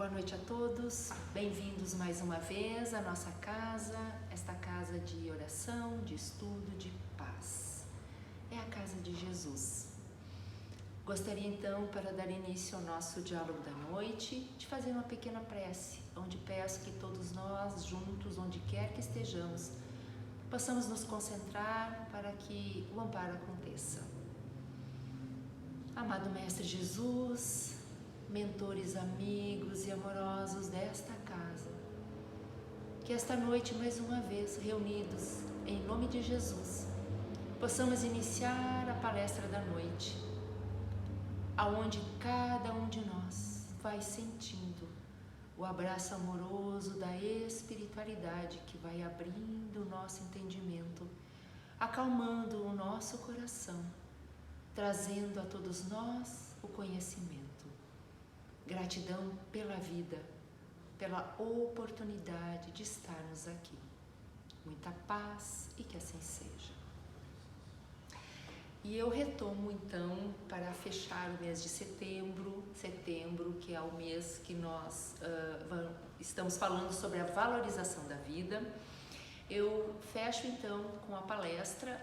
Boa noite a todos, bem-vindos mais uma vez à nossa casa, esta casa de oração, de estudo, de paz. É a casa de Jesus. Gostaria então, para dar início ao nosso diálogo da noite, de fazer uma pequena prece, onde peço que todos nós, juntos, onde quer que estejamos, possamos nos concentrar para que o amparo aconteça. Amado Mestre Jesus, mentores, amigos e amorosos desta casa, que esta noite, mais uma vez, reunidos em nome de Jesus, possamos iniciar a palestra da noite, aonde cada um de nós vai sentindo o abraço amoroso da espiritualidade que vai abrindo o nosso entendimento, acalmando o nosso coração, trazendo a todos nós o conhecimento. Gratidão pela vida, pela oportunidade de estarmos aqui. Muita paz e que assim seja. E eu retomo então para fechar o mês de setembro, que é o mês que nós estamos falando sobre a valorização da vida. Eu fecho então com a palestra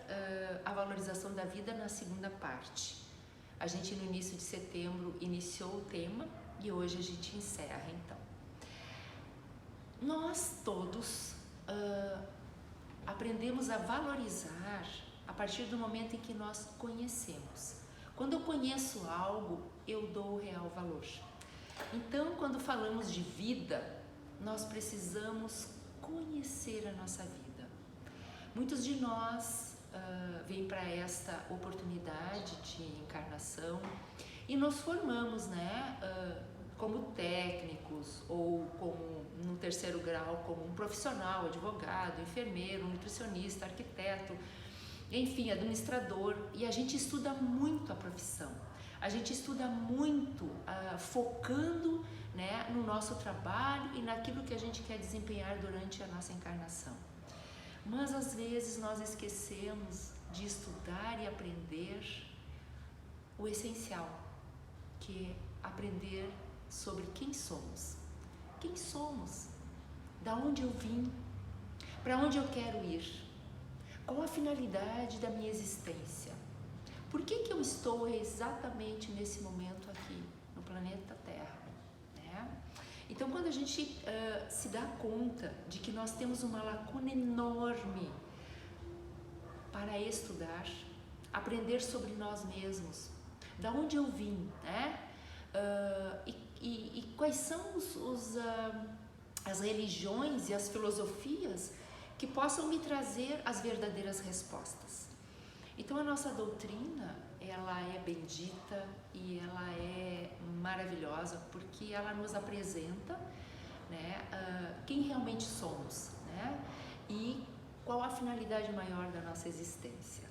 a valorização da vida na segunda parte. A gente no início de setembro iniciou o tema e hoje a gente encerra então. Nós todos aprendemos a valorizar a partir do momento em que nós conhecemos. Quando eu conheço algo, eu dou o real valor. Então, quando falamos de vida, nós precisamos conhecer a nossa vida. Muitos de nós vêm para esta oportunidade de encarnação e nos formamos, como técnicos ou como no terceiro grau, como um profissional, advogado, enfermeiro, nutricionista, arquiteto, enfim, administrador, e a gente estuda muito a profissão, a gente estuda muito focando no nosso trabalho e naquilo que a gente quer desempenhar durante a nossa encarnação. Mas às vezes nós esquecemos de estudar e aprender o essencial, que é aprender sobre quem somos. Quem somos? Da onde eu vim? Para onde eu quero ir? Qual a finalidade da minha existência? Por que eu estou exatamente nesse momento aqui, no planeta Terra? Então, quando a gente se dá conta de que nós temos uma lacuna enorme para estudar, aprender sobre nós mesmos, da onde eu vim, e quais são as religiões e as filosofias que possam me trazer as verdadeiras respostas. Então a nossa doutrina, ela é bendita e ela é maravilhosa porque ela nos apresenta quem realmente somos, e qual a finalidade maior da nossa existência.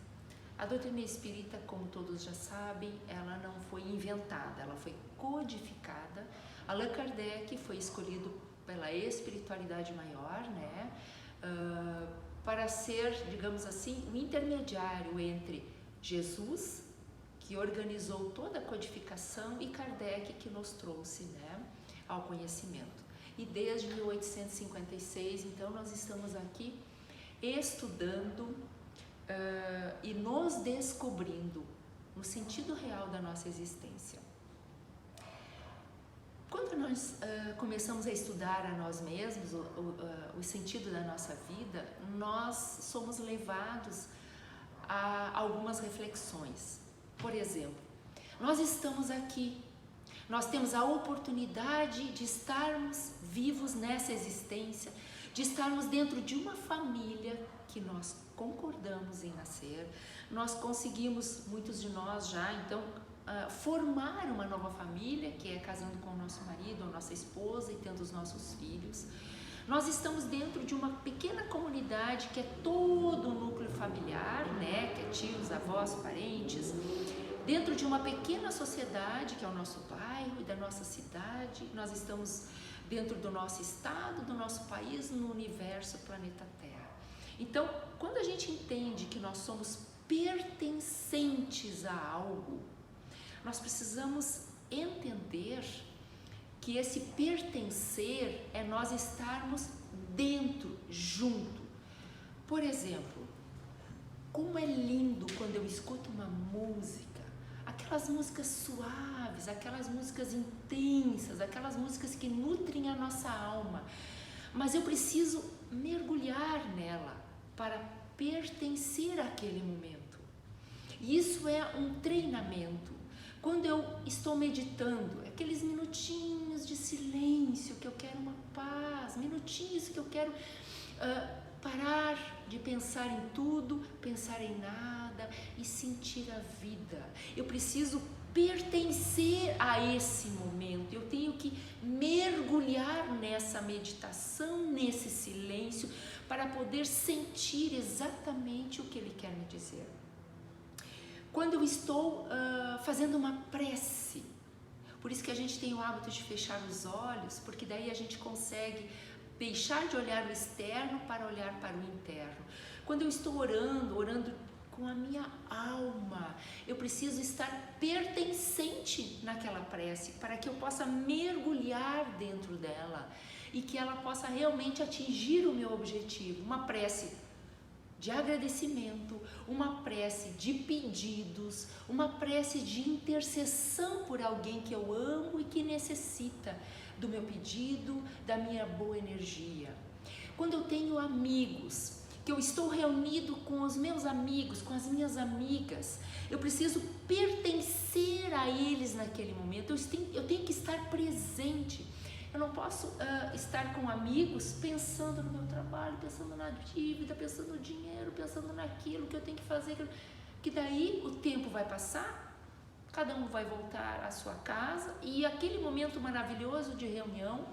A doutrina espírita, como todos já sabem, ela não foi inventada, ela foi codificada. Allan Kardec foi escolhido pela espiritualidade maior, para ser, digamos assim, o intermediário entre Jesus, que organizou toda a codificação, e Kardec, que nos trouxe ao conhecimento. E desde 1856, então, nós estamos aqui estudando e nos descobrindo no sentido real da nossa existência. Quando nós começamos a estudar a nós mesmos, o sentido da nossa vida, nós somos levados a algumas reflexões. Por exemplo, nós estamos aqui, nós temos a oportunidade de estarmos vivos nessa existência, de estarmos dentro de uma família que nós concordamos em nascer, nós conseguimos, muitos de nós já, então, formar uma nova família, que é casando com o nosso marido ou nossa esposa e tendo os nossos filhos. Nós estamos dentro de uma pequena comunidade que é todo o núcleo familiar, que é tios, avós, parentes, dentro de uma pequena sociedade que é o nosso bairro e da nossa cidade. Nós estamos dentro do nosso estado, do nosso país, no universo, planeta Terra. Então, quando a gente entende que nós somos pertencentes a algo, nós precisamos entender que esse pertencer é nós estarmos dentro, junto. Por exemplo, como é lindo quando eu escuto uma música, aquelas músicas suaves, aquelas músicas intensas, aquelas músicas que nutrem a nossa alma, mas eu preciso mergulhar nela para pertencer àquele momento. E isso é um treinamento. Quando eu estou meditando, aqueles minutinhos de silêncio que eu quero uma paz, minutinhos que eu quero parar de pensar em tudo, pensar em nada e sentir a vida. Eu preciso pertencer a esse momento, eu tenho que mergulhar nessa meditação, nesse silêncio, para poder sentir exatamente o que ele quer me dizer. Quando eu estou fazendo uma prece, por isso que a gente tem o hábito de fechar os olhos, porque daí a gente consegue deixar de olhar o externo para olhar para o interno. Quando eu estou orando com a minha alma, eu preciso estar pertencente naquela prece para que eu possa mergulhar dentro dela e que ela possa realmente atingir o meu objetivo. Uma prece de agradecimento, uma prece de pedidos, uma prece de intercessão por alguém que eu amo e que necessita do meu pedido, da minha boa energia. Quando eu tenho amigos, que eu estou reunido com os meus amigos, com as minhas amigas, eu preciso pertencer a eles naquele momento, eu tenho que estar presente. Eu não posso estar com amigos pensando no meu trabalho, pensando na dívida, pensando no dinheiro, pensando naquilo que eu tenho que fazer, que daí o tempo vai passar, cada um vai voltar à sua casa e aquele momento maravilhoso de reunião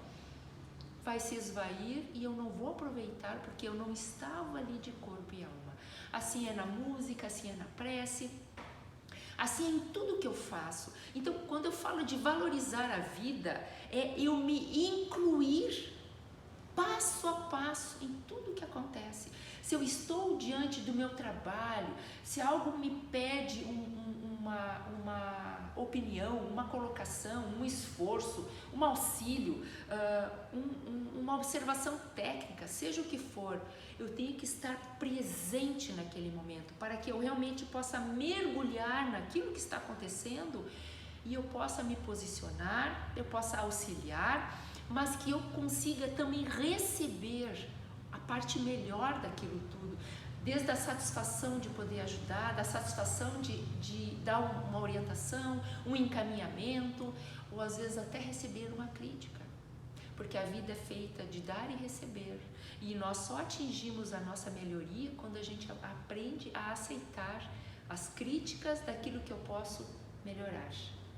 vai se esvair e eu não vou aproveitar porque eu não estava ali de corpo e alma. Assim é na música, assim é na prece, assim é em tudo que eu faço. Então, quando eu falo de valorizar a vida, é eu me incluir passo a passo em tudo que acontece. Se eu estou diante do meu trabalho, se algo me pede uma opinião, uma colocação, um esforço, um auxílio, uma observação técnica, seja o que for, eu tenho que estar presente naquele momento para que eu realmente possa mergulhar naquilo que está acontecendo e eu possa me posicionar, eu possa auxiliar, mas que eu consiga também receber a parte melhor daquilo tudo, desde a satisfação de poder ajudar, da satisfação de dar uma orientação, um encaminhamento, ou às vezes até receber uma crítica, porque a vida é feita de dar e receber, e nós só atingimos a nossa melhoria quando a gente aprende a aceitar as críticas daquilo que eu posso melhorar,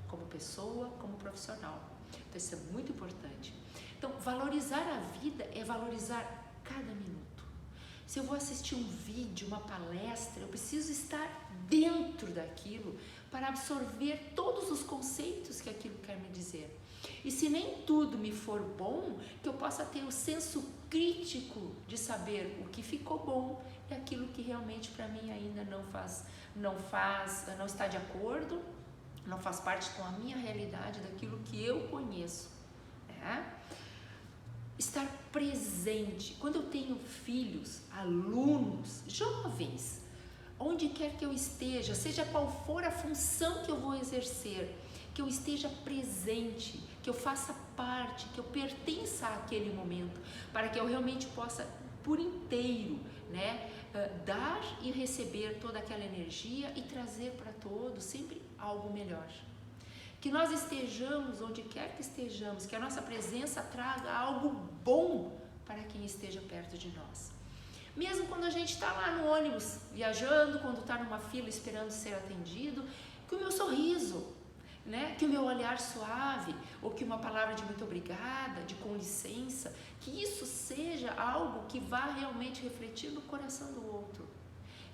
como pessoa, como profissional. Então isso é muito importante. Então, valorizar a vida é valorizar cada minuto. Se eu vou assistir um vídeo, uma palestra, eu preciso estar dentro daquilo para absorver todos os conceitos que aquilo quer me dizer. E se nem tudo me for bom, que eu possa ter o senso crítico de saber o que ficou bom e aquilo que realmente para mim ainda não está de acordo, não faz parte com a minha realidade, daquilo que eu conheço, né? Estar presente. Quando eu tenho filhos, alunos, jovens, onde quer que eu esteja, seja qual for a função que eu vou exercer, que eu esteja presente, que eu faça parte, que eu pertença àquele momento, para que eu realmente possa, por inteiro, né, dar e receber toda aquela energia e trazer para todos sempre algo melhor. Que nós estejamos onde quer que estejamos, que a nossa presença traga algo bom para quem esteja perto de nós. Mesmo quando a gente está lá no ônibus viajando, quando está numa fila esperando ser atendido, que o meu sorriso, né, que o meu olhar suave, ou que uma palavra de muito obrigada, de com licença, que isso seja algo que vá realmente refletir no coração do outro.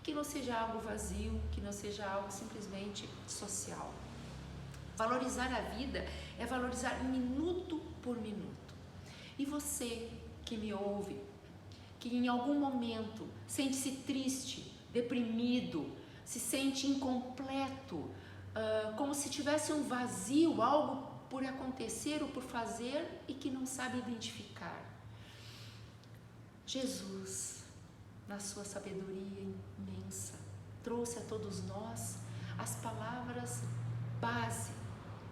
Que não seja algo vazio, que não seja algo simplesmente social. Valorizar a vida é valorizar minuto por minuto. E você que me ouve, que em algum momento sente-se triste, deprimido, se sente incompleto, como se tivesse um vazio, algo por acontecer ou por fazer e que não sabe identificar. Jesus, na sua sabedoria imensa, trouxe a todos nós as palavras base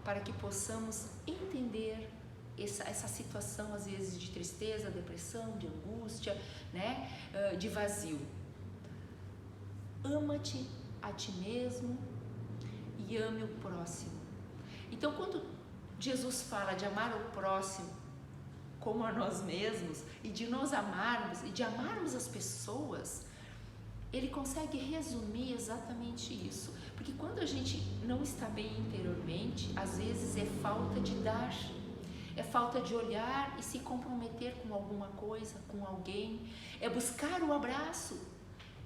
para que possamos entender essa situação, às vezes, de tristeza, depressão, de angústia, né? De vazio. Ama-te a ti mesmo e ame o próximo. Então, quando Jesus fala de amar o próximo como a nós mesmos, e de nos amarmos, e de amarmos as pessoas, ele consegue resumir exatamente isso. Porque quando a gente não está bem interiormente, às vezes é falta de dar, é falta de olhar e se comprometer com alguma coisa, com alguém, é buscar o abraço,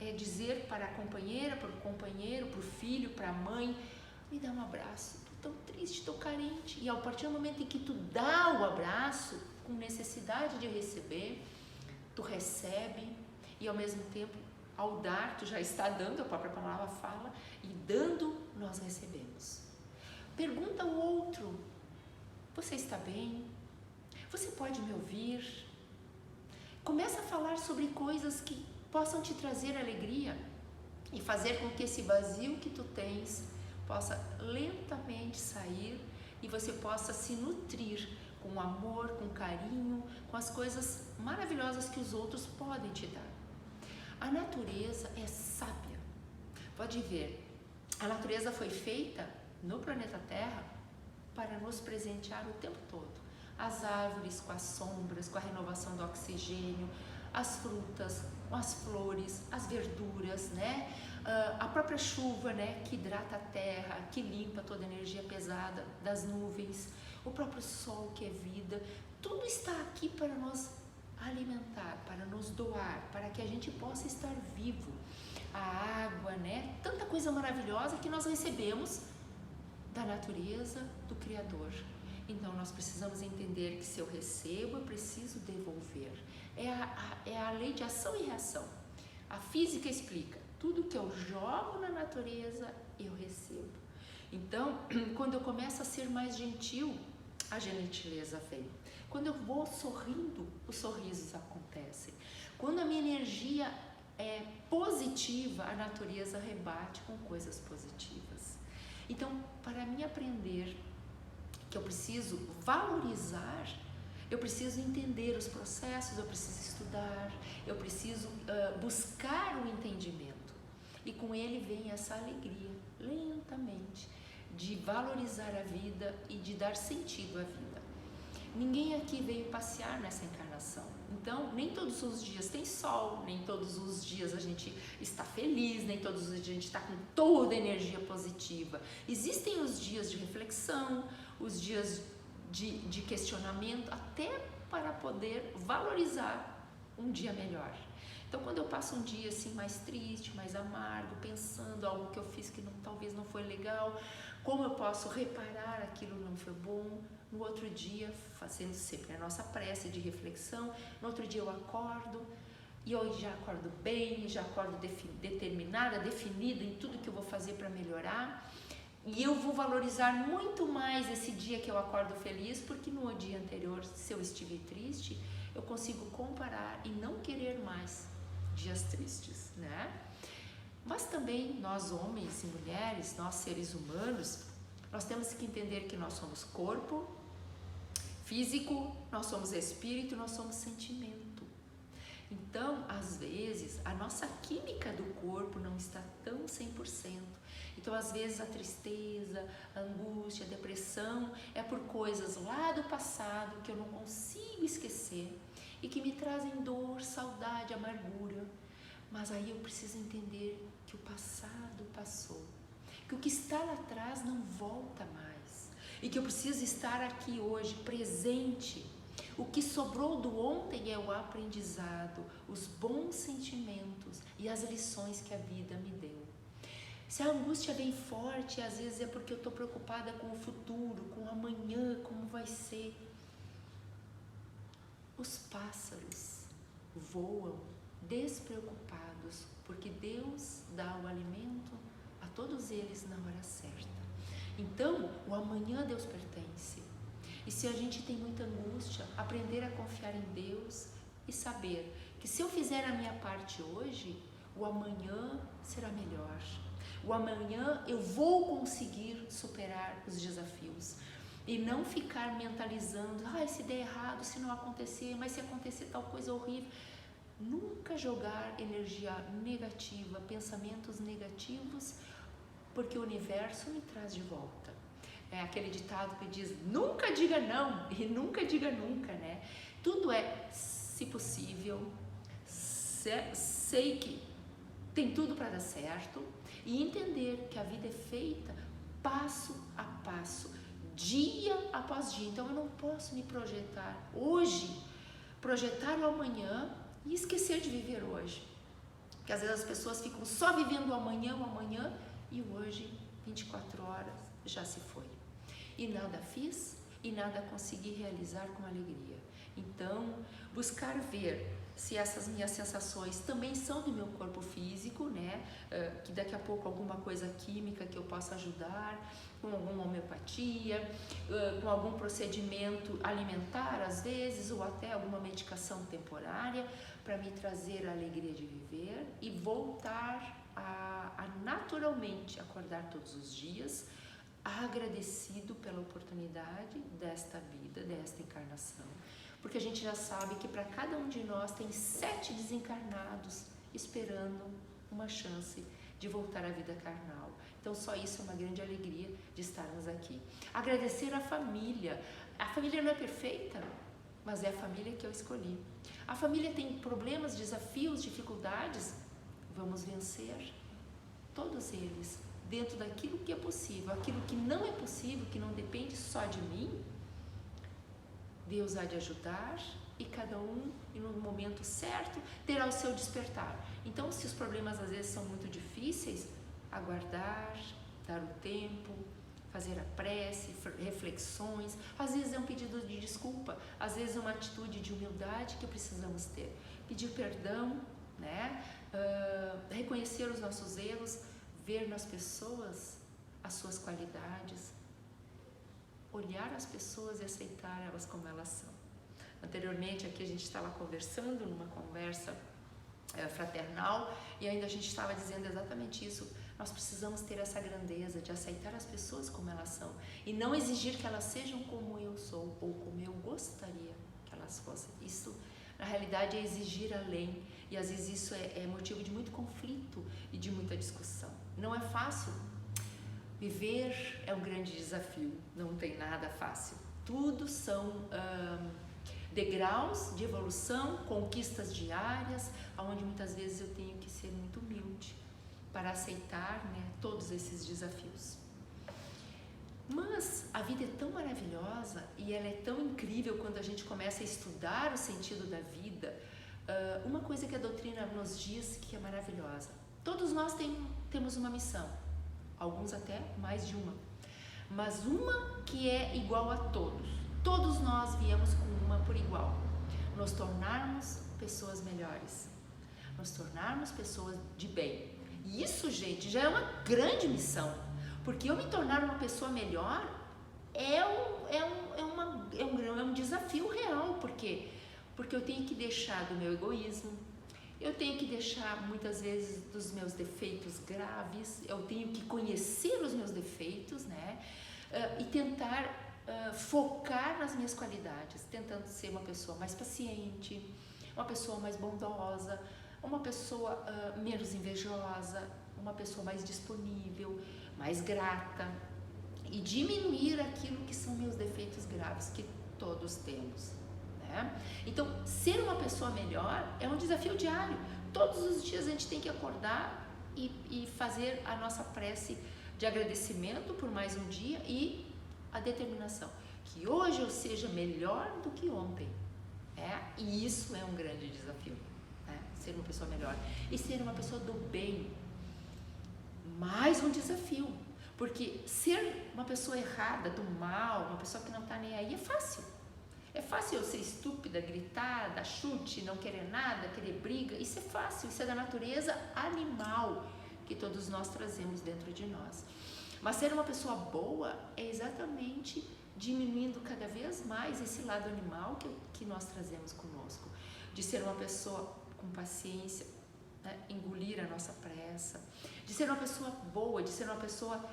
é dizer para a companheira, para o companheiro, para o filho, para a mãe: me dá um abraço, estou tão triste, estou carente. E a partir do momento em que tu dá o abraço, com necessidade de receber, tu recebe, e ao mesmo tempo, ao dar, tu já está dando, a própria palavra fala, e dando, nós recebemos. Pergunta ao outro: você está bem? Você pode me ouvir? Começa a falar sobre coisas que possam te trazer alegria e fazer com que esse vazio que tu tens possa lentamente sair e você possa se nutrir com amor, com carinho, com as coisas maravilhosas que os outros podem te dar. A natureza é sábia. Pode ver, a natureza foi feita no planeta Terra para nos presentear o tempo todo. As árvores com as sombras, com a renovação do oxigênio, as frutas, as flores, as verduras, né? A própria chuva, né? Que hidrata a terra, que limpa toda a energia pesada das nuvens, o próprio sol que é vida, tudo está aqui para nos alimentar, para nos doar, para que a gente possa estar vivo. A água, né? Tanta coisa maravilhosa que nós recebemos da natureza, do Criador. Então nós precisamos entender que se eu recebo, eu preciso devolver. É a lei de ação e reação. A física explica: tudo que eu jogo na natureza, eu recebo. Então, quando eu começo a ser mais gentil, a gentileza vem. Quando eu vou sorrindo, os sorrisos acontecem. Quando a minha energia é positiva, a natureza rebate com coisas positivas. Então, para mim aprender que eu preciso valorizar, eu preciso entender os processos, eu preciso estudar, eu preciso buscar o entendimento. E com ele vem essa alegria, lentamente, de valorizar a vida e de dar sentido à vida. Ninguém aqui veio passear nessa encarnação. Então, nem todos os dias tem sol, nem todos os dias a gente está feliz, nem todos os dias a gente está com toda a energia positiva. Existem os dias de reflexão, os dias de questionamento, até para poder valorizar um dia melhor. Então, quando eu passo um dia assim mais triste, mais amargo, pensando algo que eu fiz que talvez não foi legal, como eu posso reparar aquilo não foi bom? No outro dia, fazendo sempre a nossa prece de reflexão, no outro dia eu acordo e eu já acordo bem, já acordo determinada, definida em tudo que eu vou fazer para melhorar. E eu vou valorizar muito mais esse dia que eu acordo feliz, porque no dia anterior, se eu estive triste, eu consigo comparar e não querer mais dias tristes, né? Mas também nós homens e mulheres, nós seres humanos, nós temos que entender que nós somos corpo físico, nós somos espírito, nós somos sentimento. Então, às vezes, a nossa química do corpo não está tão 100%. Então, às vezes, a tristeza, a angústia, a depressão é por coisas lá do passado que eu não consigo esquecer e que me trazem dor, saudade, amargura. Mas aí eu preciso entender que o passado passou, que o que está lá atrás não volta mais e que eu preciso estar aqui hoje, presente. O que sobrou do ontem é o aprendizado, os bons sentimentos e as lições que a vida me deu. Se a angústia vem forte, às vezes é porque eu estou preocupada com o futuro, com o amanhã, como vai ser. Os pássaros voam despreocupados, porque Deus dá o alimento a todos eles na hora certa. Então, o amanhã Deus pertence. E se a gente tem muita angústia, aprender a confiar em Deus e saber que se eu fizer a minha parte hoje, o amanhã será melhor. O amanhã eu vou conseguir superar os desafios. E não ficar mentalizando, se der errado, se não acontecer, mas se acontecer tal coisa horrível. Nunca jogar energia negativa, pensamentos negativos, porque o universo me traz de volta. É aquele ditado que diz, nunca diga não e nunca diga nunca, né? Tudo é, se possível, sei que tem tudo para dar certo e entender que a vida é feita passo a passo, dia após dia. Então eu não posso me projetar hoje, projetar o amanhã e esquecer de viver hoje. Porque às vezes as pessoas ficam só vivendo o amanhã e hoje, 24 horas, já se foi. E nada fiz e nada consegui realizar com alegria. Então, buscar ver se essas minhas sensações também são do meu corpo físico, né? Que daqui a pouco alguma coisa química que eu possa ajudar, com alguma homeopatia, com algum procedimento alimentar às vezes, ou até alguma medicação temporária para me trazer a alegria de viver e voltar a naturalmente acordar todos os dias, agradecido pela oportunidade desta vida, desta encarnação. Porque a gente já sabe que para cada um de nós tem 7 desencarnados esperando uma chance de voltar à vida carnal. Então só isso é uma grande alegria de estarmos aqui. Agradecer a família. A família não é perfeita, mas é a família que eu escolhi. A família tem problemas, desafios, dificuldades. Vamos vencer todos eles dentro daquilo que é possível. Aquilo que não é possível, que não depende só de mim, Deus há de ajudar e cada um, no momento certo, terá o seu despertar. Então, se os problemas às vezes são muito difíceis, aguardar, dar o tempo, fazer a prece, reflexões, às vezes é um pedido de desculpa, às vezes é uma atitude de humildade que precisamos ter. Pedir perdão, né? Reconhecer os nossos erros, ver nas pessoas as suas qualidades, olhar as pessoas e aceitar elas como elas são. Anteriormente aqui a gente estava conversando numa conversa fraternal e ainda a gente estava dizendo exatamente isso. Nós precisamos ter essa grandeza de aceitar as pessoas como elas são e não exigir que elas sejam como eu sou ou como eu gostaria que elas fossem. Isso na realidade é exigir além e às vezes isso é motivo de muito conflito e de muita discussão. Não é fácil. Viver é um grande desafio, não tem nada fácil. Tudo são degraus de evolução, conquistas diárias, onde muitas vezes eu tenho que ser muito humilde para aceitar, né, todos esses desafios. Mas a vida é tão maravilhosa e ela é tão incrível quando a gente começa a estudar o sentido da vida. Uma coisa que a doutrina nos diz que é maravilhosa. Todos nós temos uma missão. Alguns até mais de uma, mas uma que é igual a todos. Todos nós viemos com uma por igual. Nos tornarmos pessoas melhores, nos tornarmos pessoas de bem. E isso, gente, já é uma grande missão, porque eu me tornar uma pessoa melhor é um desafio real, porque eu tenho que deixar do meu egoísmo. Eu tenho que deixar muitas vezes dos meus defeitos graves, eu tenho que conhecer os meus defeitos, né? E tentar focar nas minhas qualidades, tentando ser uma pessoa mais paciente, uma pessoa mais bondosa, uma pessoa menos invejosa, uma pessoa mais disponível, mais grata e diminuir aquilo que são meus defeitos graves, que todos temos. Então, ser uma pessoa melhor é um desafio diário. Todos os dias a gente tem que acordar e fazer a nossa prece de agradecimento por mais um dia e a determinação que hoje eu seja melhor do que ontem. E isso é um grande desafio, né? Ser uma pessoa melhor e ser uma pessoa do bem. Mais um desafio, porque ser uma pessoa errada, do mal, uma pessoa que não está nem aí é fácil. É fácil eu ser estúpida, gritar, dar chute, não querer nada, querer briga. Isso é fácil, isso é da natureza animal que todos nós trazemos dentro de nós. Mas ser uma pessoa boa é exatamente diminuindo cada vez mais esse lado animal que nós trazemos conosco. De ser uma pessoa com paciência, né? Engolir a nossa pressa. De ser uma pessoa boa, de ser uma pessoa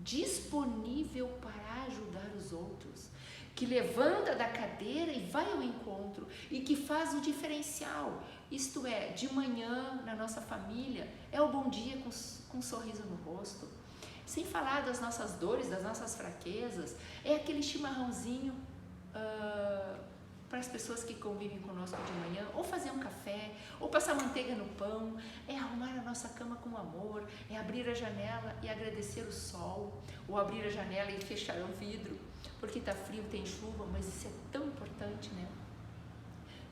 disponível para ajudar os outros. Que levanta da cadeira e vai ao encontro e que faz o diferencial. Isto é, de manhã na nossa família, é o bom dia com um sorriso no rosto. Sem falar das nossas dores, das nossas fraquezas, é aquele chimarrãozinho para as pessoas que convivem conosco de manhã, ou fazer um café, ou passar manteiga no pão, é arrumar a nossa cama com amor, é abrir a janela e agradecer o sol, ou abrir a janela e fechar o vidro, porque está frio, tem chuva, mas isso é tão importante, né?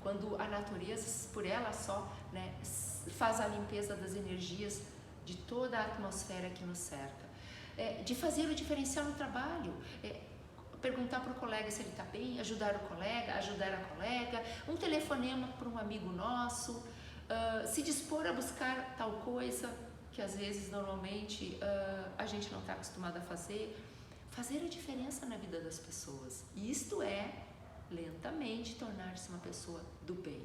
Quando a natureza, por ela só, né, faz a limpeza das energias de toda a atmosfera que nos cerca. De fazer o diferencial no trabalho, perguntar para o colega se ele está bem, ajudar o colega, ajudar a colega, um telefonema para um amigo nosso, se dispor a buscar tal coisa que às vezes, normalmente, a gente não está acostumado a fazer a diferença na vida das pessoas. E isto é, lentamente, tornar-se uma pessoa do bem.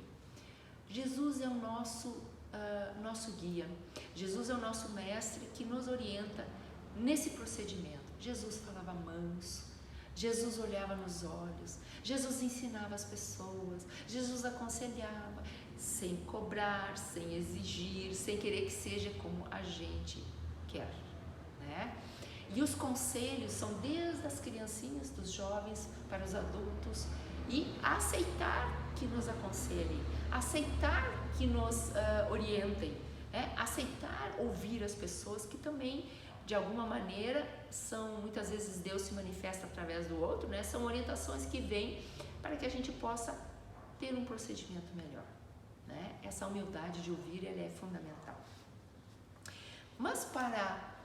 Jesus é o nosso guia, Jesus é o nosso mestre que nos orienta nesse procedimento. Jesus falava manso, Jesus olhava nos olhos, Jesus ensinava as pessoas, Jesus aconselhava, sem cobrar, sem exigir, sem querer que seja como a gente quer, né? E os conselhos são desde as criancinhas, dos jovens, para os adultos, e aceitar que nos aconselhem, aceitar que nos orientem, aceitar ouvir as pessoas que também, de alguma maneira, muitas vezes Deus se manifesta através do outro, né? São orientações que vêm para que a gente possa ter um procedimento melhor, né? Essa humildade de ouvir, ela é fundamental. Mas para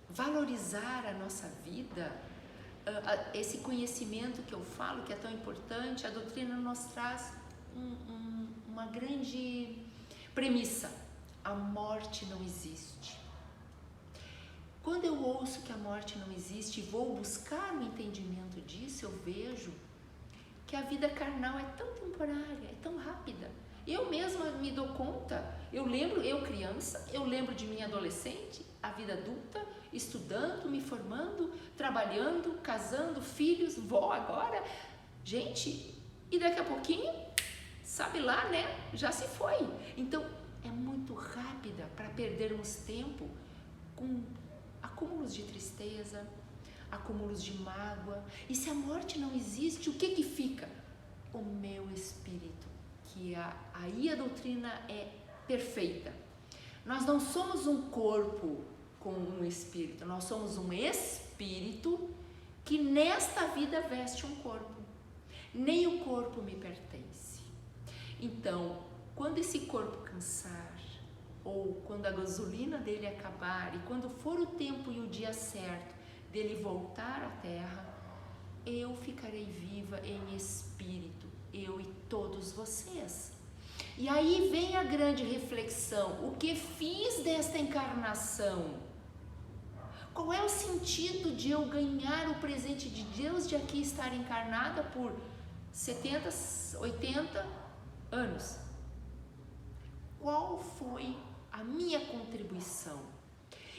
valorizar a nossa vida, esse conhecimento que eu falo, que é tão importante, a doutrina nos traz uma grande premissa: a morte não existe. Quando eu ouço que a morte não existe e vou buscar o entendimento disso, eu vejo que a vida carnal é tão temporária, é tão rápida. Eu mesma me dou conta, eu lembro, eu criança, eu lembro de mim adolescente, a vida adulta, estudando, me formando, trabalhando, casando, filhos, vó agora. Gente, e daqui a pouquinho, sabe lá, né? Já se foi. Então, é muito rápida para perdermos tempo com acúmulos de tristeza, acúmulos de mágoa. E se a morte não existe, o que fica? O meu espírito, que aí a doutrina é perfeita. Nós não somos um corpo com um espírito, nós somos um espírito que nesta vida veste um corpo. Nem o corpo me pertence. Então, quando esse corpo cansar, ou quando a gasolina dele acabar, e quando for o tempo e o dia certo dele voltar à Terra, eu ficarei viva em espírito, eu e todos vocês. E aí vem a grande reflexão: o que fiz desta encarnação? Qual é o sentido de eu ganhar o presente de Deus de aqui estar encarnada por 70, 80 anos? Qual foi a minha contribuição?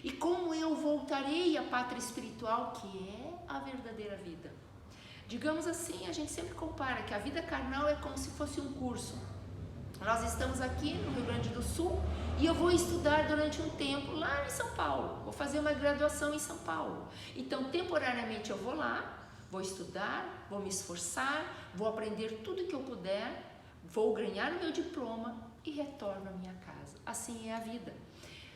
E como eu voltarei à pátria espiritual, que é a verdadeira vida? Digamos assim, a gente sempre compara que a vida carnal é como se fosse um curso. Nós estamos aqui no Rio Grande do Sul e eu vou estudar durante um tempo lá em São Paulo. Vou fazer uma graduação em São Paulo. Então, temporariamente eu vou lá, vou estudar, vou me esforçar, vou aprender tudo que eu puder, vou ganhar o meu diploma e retorno à minha casa. Assim é a vida.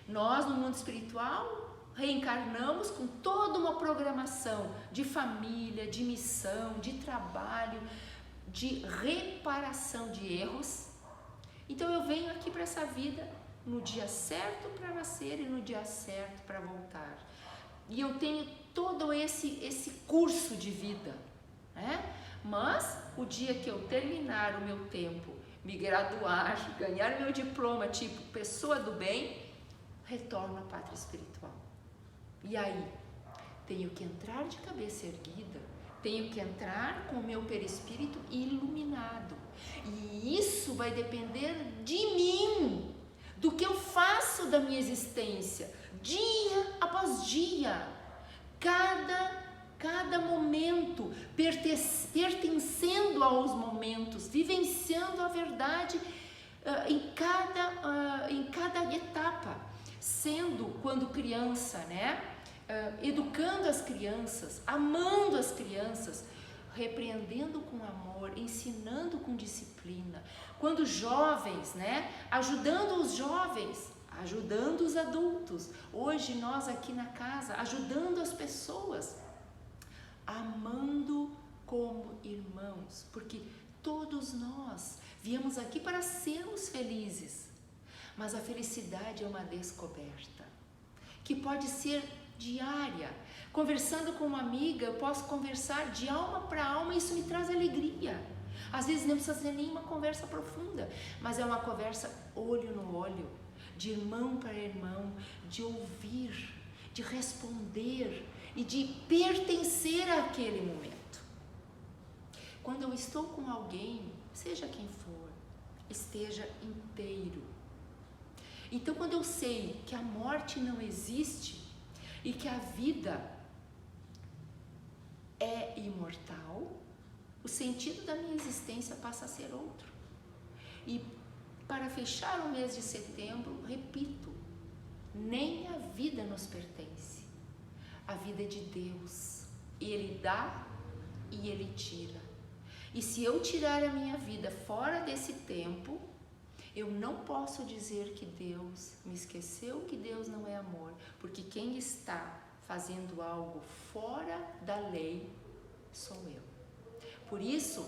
Nós, no mundo espiritual, reencarnamos com toda uma programação de família, de missão, de trabalho, de reparação de erros. Então eu venho aqui para essa vida no dia certo para nascer e no dia certo para voltar. E eu tenho todo esse curso de vida, né? Mas o dia que eu terminar o meu tempo, me graduar, ganhar meu diploma, tipo pessoa do bem, retorno à pátria espiritual. E aí? tenho que entrar de cabeça erguida, tenho que entrar com o meu perispírito iluminado. E isso vai depender de mim, do que eu faço da minha existência, dia após dia, cada momento, pertencendo aos momentos, vivenciando a verdade em cada etapa, sendo quando criança, né? Educando as crianças, amando as crianças, repreendendo com amor, ensinando com disciplina. Quando jovens, né? Ajudando os jovens, ajudando os adultos. Hoje nós aqui na casa, ajudando as pessoas, amando como irmãos, porque todos nós viemos aqui para sermos felizes, mas a felicidade é uma descoberta, que pode ser diária. Conversando com uma amiga, eu posso conversar de alma para alma e isso me traz alegria. Às vezes não precisa ser nenhuma conversa profunda, mas é uma conversa olho no olho, de irmão para irmão, de ouvir, de responder e de pertencer àquele momento. Quando eu estou com alguém, seja quem for, esteja inteiro. Então, quando eu sei que a morte não existe e que a vida é imortal, o sentido da minha existência passa a ser outro. E para fechar o mês de setembro, repito, nem a vida nos pertence. A vida é de Deus. Ele dá e Ele tira. E se eu tirar a minha vida fora desse tempo, eu não posso dizer que Deus me esqueceu, que Deus não é amor, porque quem está fazendo algo fora da lei sou eu. Por isso,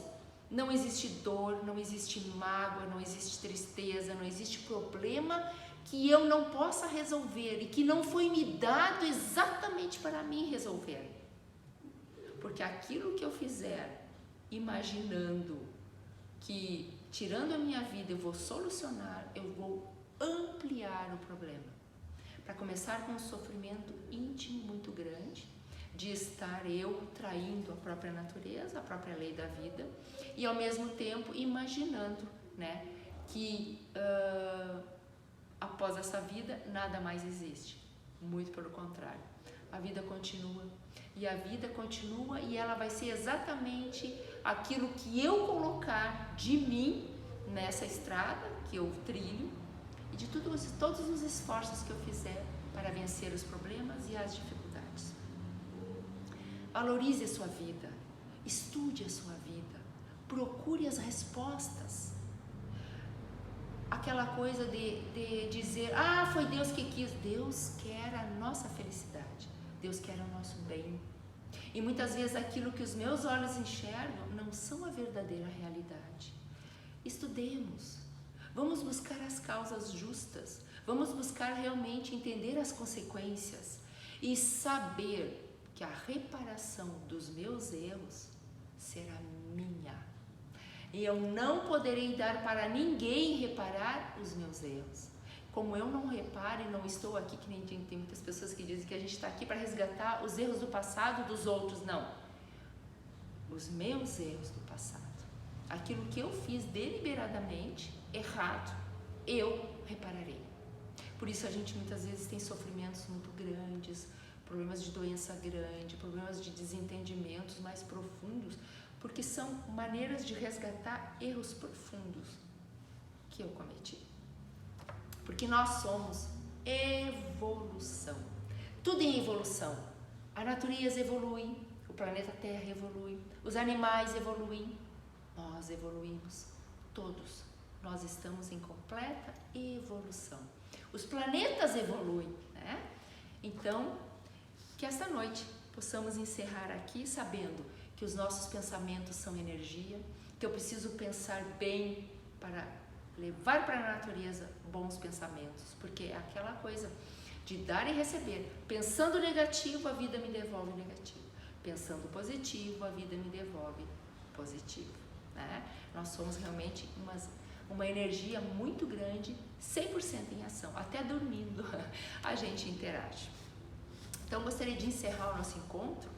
não existe dor, não existe mágoa, não existe tristeza, não existe problema que eu não possa resolver e que não foi me dado exatamente para mim resolver. Porque aquilo que eu fizer, imaginando que tirando a minha vida eu vou solucionar, eu vou ampliar o problema. Para começar com um sofrimento íntimo muito grande, de estar eu traindo a própria natureza, a própria lei da vida, e ao mesmo tempo imaginando, né, que após essa vida nada mais existe. Muito pelo contrário, a vida continua. E a vida continua e ela vai ser exatamente aquilo que eu colocar de mim nessa estrada que eu trilho e de todos os esforços que eu fizer para vencer os problemas e as dificuldades. Valorize a sua vida, estude a sua vida, procure as respostas. Aquela coisa de dizer, foi Deus que quis. Deus quer a nossa felicidade. Deus quer o nosso bem. E muitas vezes aquilo que os meus olhos enxergam não são a verdadeira realidade. Estudemos. Vamos buscar as causas justas. Vamos buscar realmente entender as consequências e saber que a reparação dos meus erros será minha. E eu não poderei dar para ninguém reparar os meus erros. Como eu não reparo e não estou aqui, que nem tem muitas pessoas que dizem que a gente está aqui para resgatar os erros do passado dos outros. Não. Os meus erros do passado. Aquilo que eu fiz deliberadamente, errado, eu repararei. Por isso a gente muitas vezes tem sofrimentos muito grandes, problemas de doença grande, problemas de desentendimentos mais profundos, porque são maneiras de resgatar erros profundos que eu cometi. Porque nós somos evolução. Tudo em evolução. A natureza evolui, o planeta Terra evolui, os animais evoluem, nós evoluímos, todos. Nós estamos em completa evolução. Os planetas evoluem, né? Então, que esta noite possamos encerrar aqui sabendo que os nossos pensamentos são energia, que eu preciso pensar bem para levar para a natureza bons pensamentos, porque é aquela coisa de dar e receber. Pensando negativo, a vida me devolve negativo. Pensando positivo, a vida me devolve positivo, né? Nós somos realmente uma energia muito grande, 100% em ação. Até dormindo a gente interage. Então, gostaria de encerrar o nosso encontro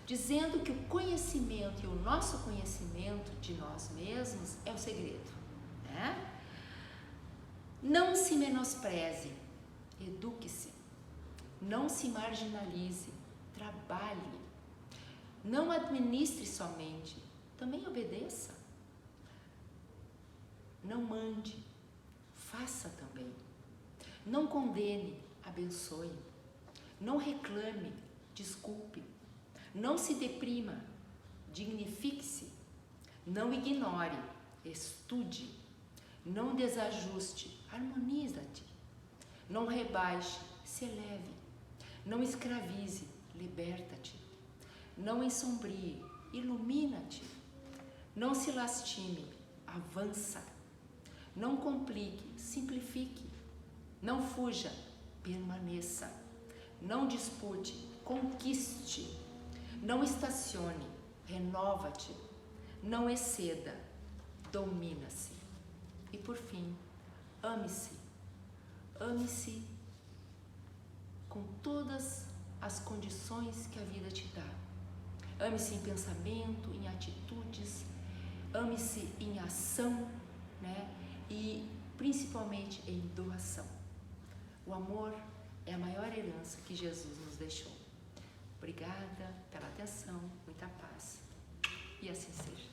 dizendo que o conhecimento e o nosso conhecimento de nós mesmos é o segredo, né? Não se menospreze, eduque-se, não se marginalize, trabalhe, não administre somente, também obedeça. Não mande, faça também. Não condene, abençoe. Não reclame, desculpe. Não se deprima, dignifique-se. Não ignore, estude. Não desajuste, harmoniza-te. Não rebaixe, se eleve. Não escravize, liberta-te. Não ensombrie, ilumina-te. Não se lastime, avança. Não complique, simplifique. Não fuja, permaneça. Não dispute, conquiste. Não estacione, renova-te. Não exceda, domina-se. E por fim, ame-se. Ame-se com todas as condições que a vida te dá. Ame-se em pensamento, em atitudes, ame-se em ação, né? E principalmente em doação. O amor é a maior herança que Jesus nos deixou. Obrigada pela atenção, muita paz. E assim seja.